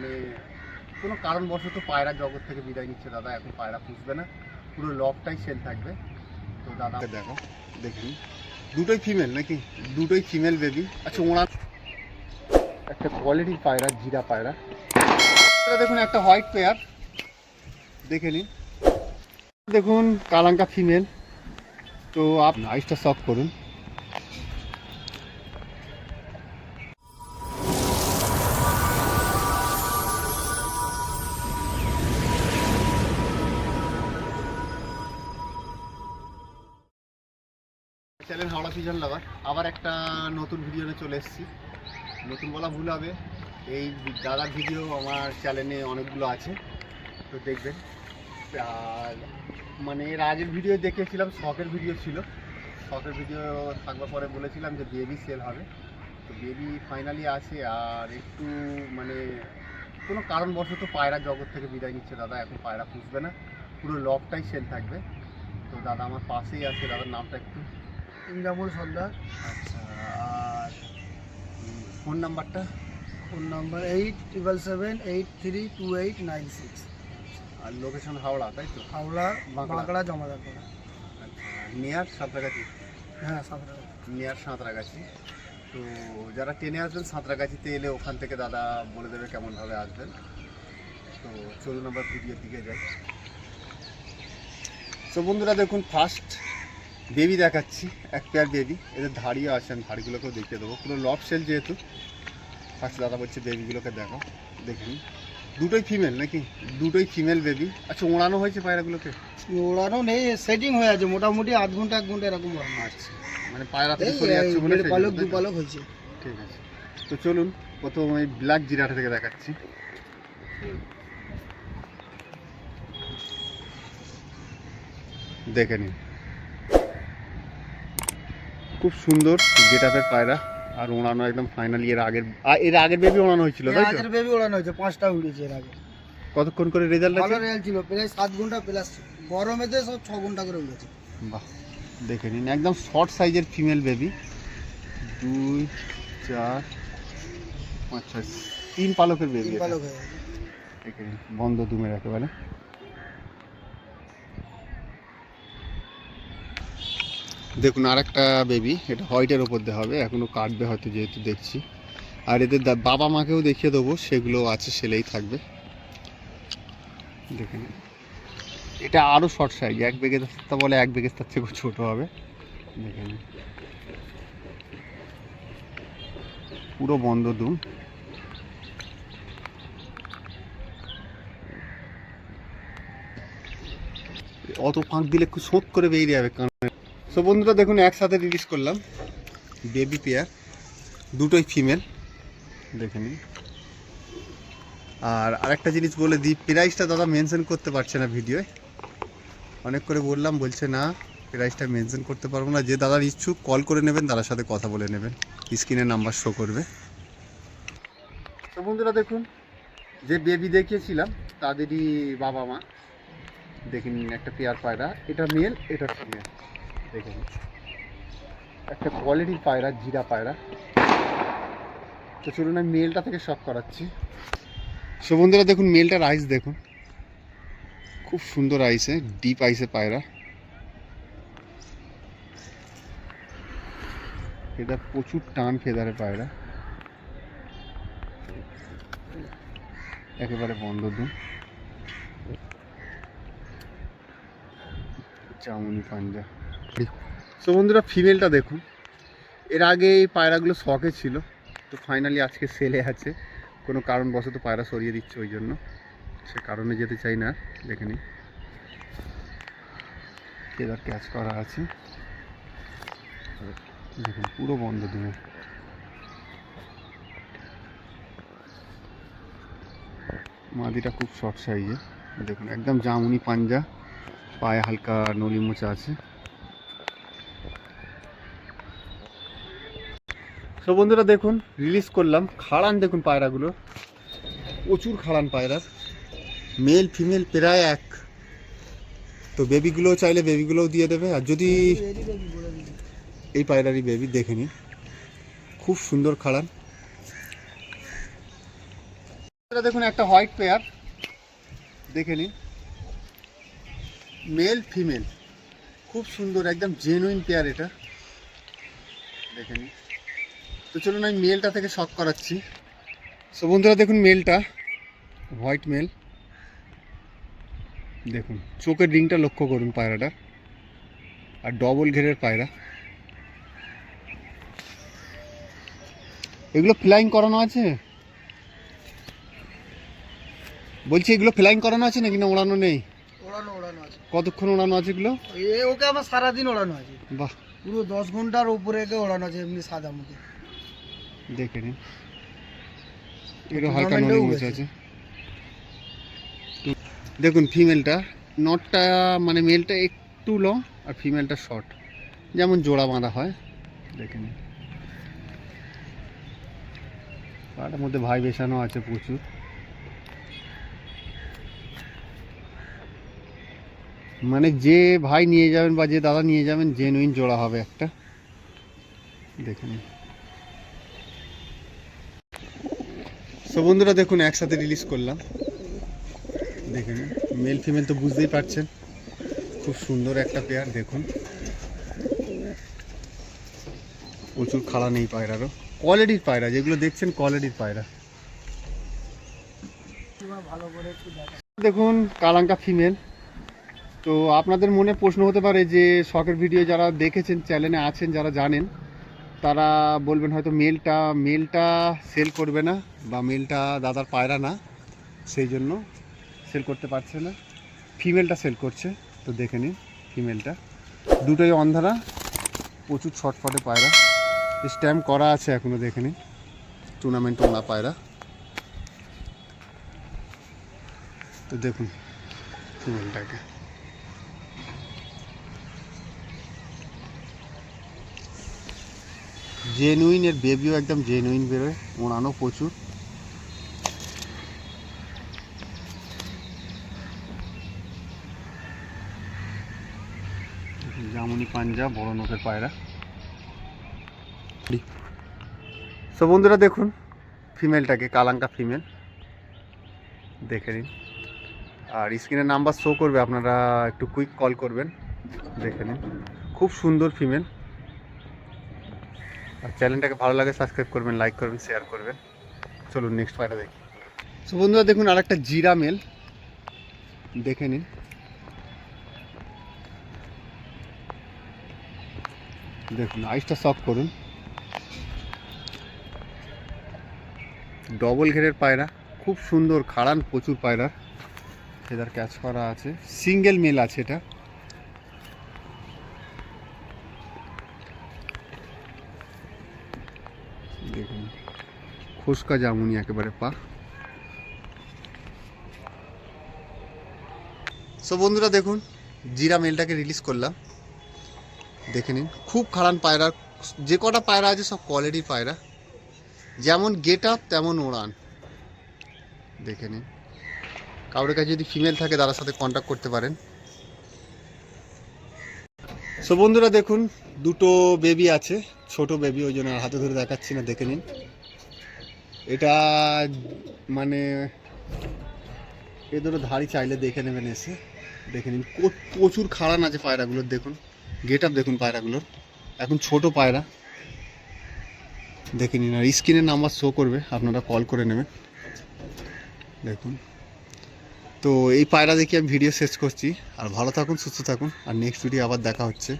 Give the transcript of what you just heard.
মানে কোনো কারণবশত পায়রা জগৎ থেকে বিদায় নিচ্ছে দাদা। এখন পায়রা পুষবে না, পুরো লবটাই সেল থাকবে। তো দাদা দেখো, দেখুন দুটোই ফিমেল নাকি? দুটোই ফিমেল বেবি। আচ্ছা, ওনার একটা কোয়ালিটির পায়রা, জিরা পায়রা। দেখুন একটা হোয়াইট পেয়ার, দেখে নিন। দেখুন কালাঙ্কা ফিমেল। তো আপনি আইসটা সফট করুন। চ্যানেল হাওড়া পিজন লাভার আবার একটা নতুন ভিডিও নিয়ে চলে এসেছি। নতুন বলা ভুল হবে, এই দাদার ভিডিও আমার চ্যানেলে অনেকগুলো আছে, তো দেখবেন। আর মানে এর আগের ভিডিও দেখেছিলাম, শখের ভিডিও ছিল। শখের ভিডিও থাকবার পরে বলেছিলাম যে বেবি সেল হবে। তো বেবি ফাইনালি আছে। আর একটু মানে কোনো কারণবশত পায়রা জগৎ থেকে বিদায় নিচ্ছে দাদা। এখন পায়রা পুষবে না, পুরো লবটাই সেল থাকবে। তো দাদা আমার পাশেই আছে। দাদার নামটা একটু? ইন্দ্রামূল সর্দার। আচ্ছা, আর ফোন নাম্বারটা? Phone number 8778328996। আর লোকেশন হাওড়া, তাই তো? হাওড়া বাঁকড়া জমাদারপাড়া। আচ্ছা, নিয়ার সাঁতরাগাছি? হ্যাঁ, সাঁতরাগাছি। নিয়ার সাঁতরাগাছি। তো যারা ট্রেনে আসবেন সাঁতরাগাছিতে এলে ওখান থেকে দাদা বলে দেবে কেমনভাবে আসবেন। তো চলুন আমরা ভিডিওর দিকে যাই। তো বন্ধুরা দেখুন, ফার্স্ট বেবি দেখাচ্ছি, এক পেয়ার বেবি। এদের ধাড়িও আছে, আমি ধাড়িগুলোকেও দেখিয়ে দেবো। পুরো লব সেল যেহেতু। ফার্স্ট দাদা বলছে বেবিগুলোকে দেখো, দেখুন দুটোই ফিমেল নাকি? দুটোই ফিমেল বেবি। আচ্ছা, ওড়ানো হয়েছে পায়রাগুলোকে? ওড়ানো নেই, সেটিং হয়ে আছে মোটামুটি আধ ঘন্টা 1 ঘন্টা এরকম। আচ্ছা, মানে পায়রা থেকে সরে যাচ্ছে বলে পালক দু পালক হয়েছে। ঠিক আছে, তো চলুন প্রথম ওই ব্ল্যাক জিরাটা থেকে দেখাচ্ছি। দেখে নিন, খুব সুন্দর গেটআপের পায়রা। আর ওড়ানো একদম ফাইনালি। এর আগের বেবি ওড়ানো হয়েছিল, তাই তো? আগের বেবি ওড়ানো হয়েছে, 5টা উড়েছে এর আগে। কতক্ষণ করে রেজাল্ট ভালো আছে? রেল ছিল, প্রায় 7 ঘন্টা প্লাস। গরমেতে সব 6 ঘন্টা করে উড়েছে। বাহ, দেখে নিন একদম শর্ট সাইজের ফিমেল বেবি। 2 4 5 6 3 পালকের বেবি। 3 পালক হয়ে গেছে। দেখে নিন, বন্ধ দুমের একেবারে। দেখুন আর একটা বেবি, এটা হোয়াইটের ওপর দিয়ে হবে, এখনও কাটবে হয়তো যেহেতু দেখছি। আর এদের বাবা মাকেও দেখিয়ে দেবো, সেগুলো আছে, সেলেই থাকবে। দেখে নিন, এটা আরও শর্ট সাইজ, 1 বেগেস্তা বলে 1 বেগেস্তার থেকেও ছোটো হবে। দেখে নিন, পুরো বন্ধ দুম। অত ফাঁক দিলে একটু শোধ করে বেরিয়ে যাবে কারণে। সো বন্ধুরা দেখুন, একসাথে রিলিজ করলাম বেবি পেয়ার, দুটোই ফিমেল। দেখে নিন। আর আরেকটা জিনিস বলে দিই, প্রাইসটা দাদা মেনশন করতে পারছে না ভিডিওয়। অনেক করে বললাম, বলছে না প্রাইসটা মেনশন করতে পারবো না। যে দাদার ইচ্ছুক কল করে নেবেন, দাদার সাথে কথা বলে নেবেন, স্ক্রিনে নাম্বার শো করবে। তো বন্ধুরা দেখুন, যে বেবি দেখিয়েছিলাম তাদেরই বাবা মা। দেখে নিন একটা পেয়ার পায়রা, এটা মেল, এটা ফিমেল। দেখে নিন একটা কোয়ালিটির পায়রা, জিরা পায়রা। তো চলুন আমি মেলটা থেকে শক করাচ্ছি। সো বন্ধুরা দেখুন, মেলটার আইস দেখুন, খুব সুন্দর আইসে, ডিপ আইসে পায়রা। এটা প্রচুর টান ফেদারে পায়রা, একেবারে বন্ধ দুম, চাউনি পাঞ্জা। সো বন্ধুরা ফিমেলটা দেখুন, এর আগে এই পায়রাগুলো শখে ছিল, তো ফাইনালি আজকে সেলে আছে। কোনো কারণবশত পায়রা সরিয়ে দিচ্ছে, ওই জন্য সে কারণে যেতে চাই না। দেখে নিন, ফেদার ক্যাচ করা আছে, দেখুন পুরো বন্ধ দুমে। মাদিটা খুব শর্ট সাইজে, দেখুন একদম জামুনি পাঞ্জা, পায়ে হালকা নলি মোচা আছে। সো বন্ধুরা দেখুন, রিলিজ করলাম। খাড়ান দেখুন পায়রাগুলো, প্রচুর খাড়ান পায়রার, মেল ফিমেল প্রায় এক। তো বেবিগুলো চাইলে বেবিগুলোও দিয়ে দেবে। আর যদি এই পায়রারই বেবি, দেখে নিন খুব সুন্দর খাড়ান। এটা দেখুন একটা হোয়াইট পেয়ার, দেখে নিন, মেল ফিমেল, খুব সুন্দর একদম জেনুইন পেয়ার এটা, দেখে নিন। তো চলুন আমি মেলটা থেকে শক করাচ্ছি। সো বন্ধুরা দেখুন মেলটা, হোয়াইট মেল, দেখুন চোখের রিংটা লক্ষ্য করুন পায়রাটা, আর ডবল ঘেরের পায়রা। এগুলো ফ্লাইং করানো আছে? বলছি এগুলো ফ্লাইং করানো আছে নাকি না ওড়ানো নেই? ওড়ানো আছে। কতক্ষণ ওড়ানো আছে এগুলো? ওকে আমার সারাদিন ওড়ানো আছে। বাহ, পুরো 10 ঘন্টার উপরে ওড়ানো আছে এমনি সাদা মুখে, দেখে নিন। এগুলো হালকা নরম আছে। দেখুন ফিমেলটা, নটটা মানে মেলটা একটু লং আর ফিমেলটা শর্ট, যেমন জোড়া বাঁধা হয়, দেখে নিন। তার মধ্যে ভাই বেশানো আছে প্রচুর। মানে যে ভাই নিয়ে যাবেন বা যে দাদা নিয়ে যাবেন জেনুইন জোড়া হবে একটা, দেখে নিন। সো বন্ধুরা দেখুন একসাথে রিলিজ করলাম, দেখে নিন। মেল ফিমেল তো বুঝতেই পারছেন, খুব সুন্দর একটা পেয়ার, দেখুন প্রচুর খাড়া নেই পায়রারও, কোয়ালিটির পায়রা যেগুলো দেখছেন, কোয়ালিটির পায়রা। ভালো করে একটু দেখুন কালাঙ্কা ফিমেল। তো আপনাদের মনে প্রশ্ন হতে পারে যে শখের ভিডিও যারা দেখেছেন, চ্যানেলে আছেন যারা জানেন, তারা বলবেন হয়তো মেলটা সেল করবে না, বা মেলটা দাদার পায়রা না, সেই জন্য সেল করতে পারছে না, ফিমেলটা সেল করছে। তো দেখে নিন ফিমেলটা, দুটোই অন্ধারা, প্রচুর ছটফটে পায়রা, স্ট্যাম্প করা আছে এখনও, দেখে নিন, টুর্নামেন্ট ওলা পায়রা। তো দেখুন ফিমেলটাকে, জেনুইন, এর বেবিও একদম জেনুইন বেরোয়, ওড়ানো প্রচুর। জামুনি পাঞ্জা, বড় নখের পায়রা। সো বন্ধুরা দেখুন ফিমেলটাকে, কালাঙ্কা ফিমেল, দেখে নিন। আর স্ক্রিনে নাম্বার শো করবে, আপনারা একটু কুইক কল করবেন, দেখে নিন, খুব সুন্দর ফিমেল। আর চ্যানেলটাকে ভালো লাগে সাবস্ক্রাইব করবেন, লাইক করবেন, শেয়ার করবেন। চলুন নেক্সট পায়রা দেখি। সো বন্ধুরা দেখুন আরেকটা জিরা মেল, দেখে নিন, দেখুন আইসটা শক করুন, ডবল ঘেরের পায়রা, খুব সুন্দর, খাড়ান প্রচুর পায়রা, ফেদার ক্যাচ করা আছে, সিঙ্গেল মেল আছে এটা। দেখুন খুশকা জামুনি একেবারে পা। সো বন্ধুরা দেখুন জিরা মেলটাকে রিলিজ করলাম, দেখে নিন, খুব খাড়ান পায়রা, যে কটা পায়রা আছে সব কোয়ালিটির পায়রা, যেমন গেট আপ তেমন ওড়ান, দেখে নিন। কারোর কাছে যদি ফিমেল থাকে তার সাথে কন্ট্যাক্ট করতে পারেন। সো বন্ধুরা দেখুন দুটো বেবি আছে, ছোট বেবি, ওই জন্য হাতে ধরে দেখাচ্ছি না, দেখে নিন। এটা মানে এ ধরো ধাড়ি চাইলে দেখে নেবেন এসে, দেখে নিন, প্রচুর খাড়ান আছে পায়রাগুলোর, দেখুন গেট আপ দেখুন পায়রাগুলোর, এখন ছোট পায়রা, দেখে নিন। আর স্ক্রিনের নাম্বার শো করবে, আপনারা কল করে নেবেন, দেখুন। তো এই পায়রা দেখে আমি ভিডিও শেষ করছি। আর ভালো থাকুন, সুস্থ থাকুন, আর নেক্সট ভিডিও আবার দেখা হচ্ছে।